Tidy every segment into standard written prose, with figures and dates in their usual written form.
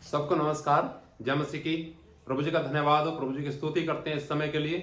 सबको नमस्कार। जय मसीह की। प्रभु जी का धन्यवाद हो, प्रभु जी की स्तुति करते हैं इस समय के लिए।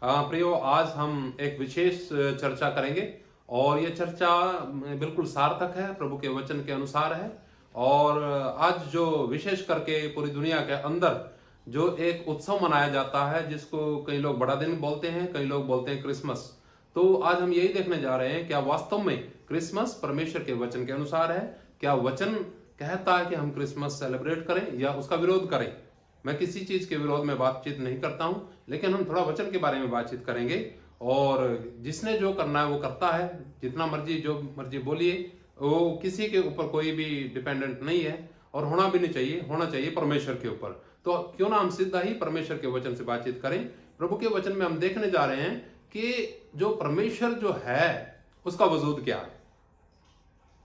प्रियो, आज हम एक विशेष चर्चा करेंगे और ये चर्चा बिल्कुल सार्थक है, प्रभु के वचन के अनुसार है। और आज जो विशेष करके पूरी दुनिया के अंदर जो एक उत्सव मनाया जाता है, जिसको कई लोग बड़ा दिन बोलते हैं, कई लोग बोलते हैं क्रिसमस। तो आज हम यही देखने जा रहे हैं, क्या वास्तव में क्रिसमस परमेश्वर के वचन के अनुसार है? क्या वचन कहता है कि हम क्रिसमस सेलिब्रेट करें या उसका विरोध करें? मैं किसी चीज के विरोध में बातचीत नहीं करता हूं, लेकिन हम थोड़ा वचन के बारे में बातचीत करेंगे। और जिसने जो करना है वो करता है, जितना मर्जी जो मर्जी बोलिए, वो किसी के ऊपर कोई भी डिपेंडेंट नहीं है और होना भी नहीं चाहिए, होना चाहिए परमेश्वर के ऊपर। तो क्यों ना हम सीधा ही परमेश्वर के वचन से बातचीत करें। प्रभु के वचन में हम देखने जा रहे हैं कि जो परमेश्वर जो है उसका वजूद क्या है।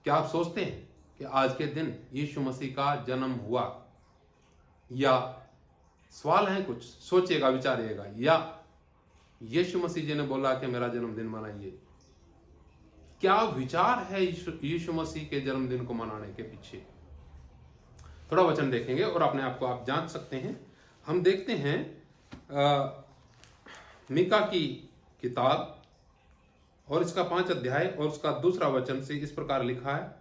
क्या आप सोचते हैं कि आज के दिन यीशु मसीह का जन्म हुआ? या सवाल है कुछ, सोचिएगा, विचारिएगा। या यीशु मसीह जी ने बोला कि मेरा जन्मदिन मनाइए? क्या विचार है यीशु मसीह के जन्मदिन को मनाने के पीछे? थोड़ा वचन देखेंगे और अपने आप को आप जांच सकते हैं। हम देखते हैं मीका की किताब और इसका 5 अध्याय और उसका 2 वचन से इस प्रकार लिखा है।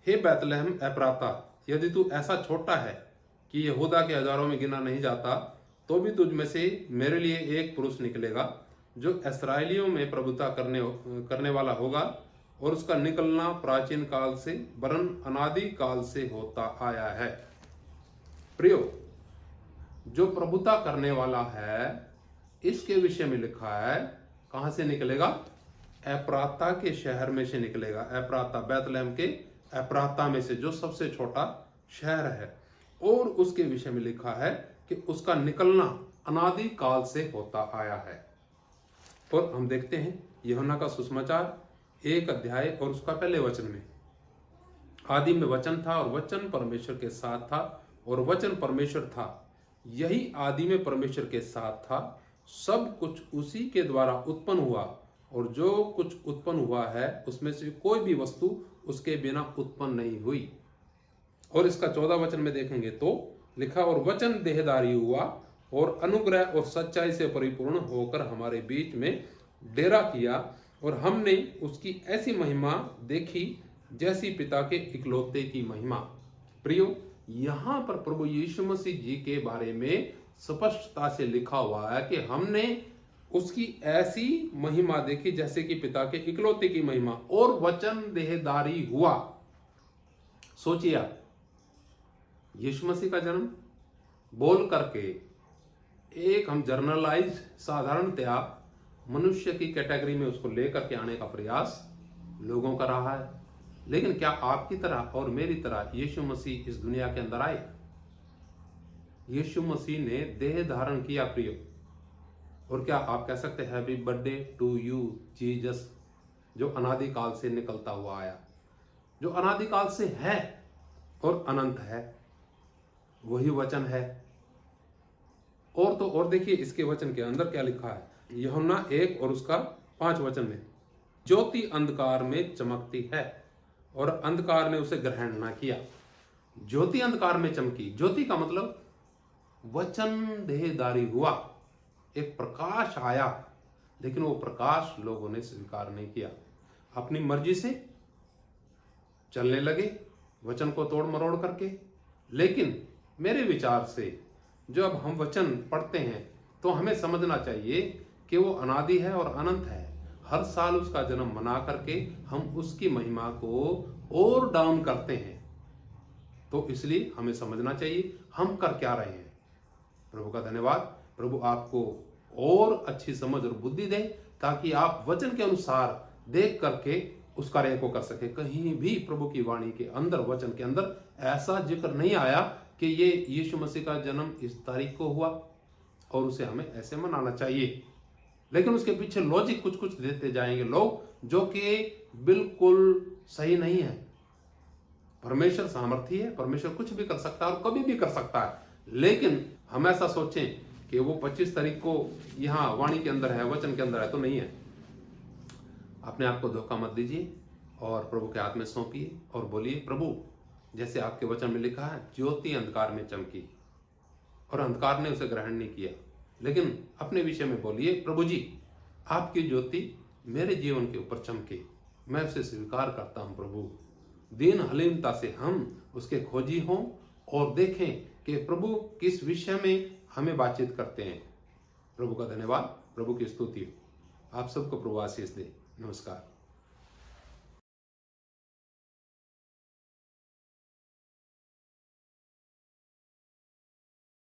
हे बैतलहम एप्राता, यदि तू ऐसा छोटा है कि यहूदा के हजारों में गिना नहीं जाता, तो भी तुझ में से मेरे लिए एक पुरुष निकलेगा जो इस्राएलियों में प्रभुता करने वाला होगा, और उसका निकलना प्राचीन काल से वरन अनादि काल से होता आया है। प्रियो, जो प्रभुता करने वाला है, इसके विषय में लिखा है कहां से निकलेगा? एप्राता के शहर में से निकलेगा। एप्राता, बैतलहम के एप्राता में से, जो सबसे छोटा शहर है। और उसके विषय में लिखा है कि उसका निकलना अनादि काल से होता आया है। और हम देखते हैं यूहन्ना का सुसमाचार 1 अध्याय और उसका पहले वचन में, आदि में वचन था और वचन परमेश्वर के साथ था और वचन परमेश्वर था। यही आदि में परमेश्वर के साथ था। सब कुछ उसी के द्वारा उत्पन्न हुआ और जो कुछ उत्पन्न हुआ है उसमें से कोई भी वस्तु उसके बिना उत्पन्न नहीं हुई। और इसका 14 वचन में देखेंगे तो लिखा, और वचन देहधारी हुआ और अनुग्रह और सच्चाई से परिपूर्ण होकर हमारे बीच में डेरा किया, और हमने उसकी ऐसी महिमा देखी जैसी पिता के इकलौते की महिमा। प्रियो, यहां पर प्रभु यीशु मसीह जी के बारे में स्पष्टता से लिखा हुआ है कि हमने उसकी ऐसी महिमा देखी जैसे कि पिता के इकलौते की महिमा, और वचन देहधारी हुआ। सोचिए आप, यीशु मसीह का जन्म बोल करके एक हम जर्नलाइज साधारणतया मनुष्य की कैटेगरी में उसको लेकर के आने का प्रयास लोगों का रहा है। लेकिन क्या आपकी तरह और मेरी तरह यीशु मसीह इस दुनिया के अंदर आए? यीशु मसीह ने देह धारण किया प्रियो। और क्या आप कह सकते हैं happy birthday to you Jesus, जो अनादि काल से निकलता हुआ आया, जो अनादि काल से है और अनंत है, वही वचन है। और तो और देखिए इसके वचन के अंदर क्या लिखा है, यूहन्ना 1 और उसका 5 वचन में, ज्योति अंधकार में चमकती है और अंधकार ने उसे ग्रहण ना किया। ज्योति अंधकार में चमकी। ज्योति का मतलब वचन देहधारी हुआ, एक प्रकाश आया, लेकिन वो प्रकाश लोगों ने स्वीकार नहीं किया। अपनी मर्जी से चलने लगे वचन को तोड़ मरोड़ करके। लेकिन मेरे विचार से जब हम वचन पढ़ते हैं तो हमें समझना चाहिए कि वो अनादि है और अनंत है। हर साल उसका जन्म मना करके हम उसकी महिमा को और डाउन करते हैं। तो इसलिए हमें समझना चाहिए हम कर क्या रहे हैं। प्रभु का धन्यवाद। प्रभु आपको और अच्छी समझ और बुद्धि दे, ताकि आप वचन के अनुसार देख करके उस कार्य को कर सके। कहीं भी प्रभु की वाणी के अंदर, वचन के अंदर ऐसा जिक्र नहीं आया कि ये यीशु मसीह का जन्म इस तारीख को हुआ और उसे हमें ऐसे मनाना चाहिए। लेकिन उसके पीछे लॉजिक कुछ कुछ देते जाएंगे लोग, जो कि बिल्कुल सही नहीं है। परमेश्वर सामर्थी है, परमेश्वर कुछ भी कर सकता है और कभी भी कर सकता है। लेकिन हम ऐसा सोचें कि वो 25 तारीख को यहाँ वाणी के अंदर है, वचन के अंदर है, तो नहीं है। अपने आप को धोखा मत दीजिए और प्रभु के हाथ में सौंपिए और बोलिए, प्रभु जैसे आपके वचन में लिखा है, ज्योति अंधकार में चमकी और अंधकार ने उसे ग्रहण नहीं किया। लेकिन अपने विषय में बोलिए, प्रभु जी आपकी ज्योति मेरे जीवन के ऊपर चमके, मैं उसे स्वीकार करता हूं प्रभु। दीन हलीमता से हम उसके खोजी हों और देखें कि प्रभु किस विषय में हमें बातचीत करते हैं। प्रभु का धन्यवाद, प्रभु की स्तुति हो। आप सबको प्रभु आशीष दे। नमस्कार।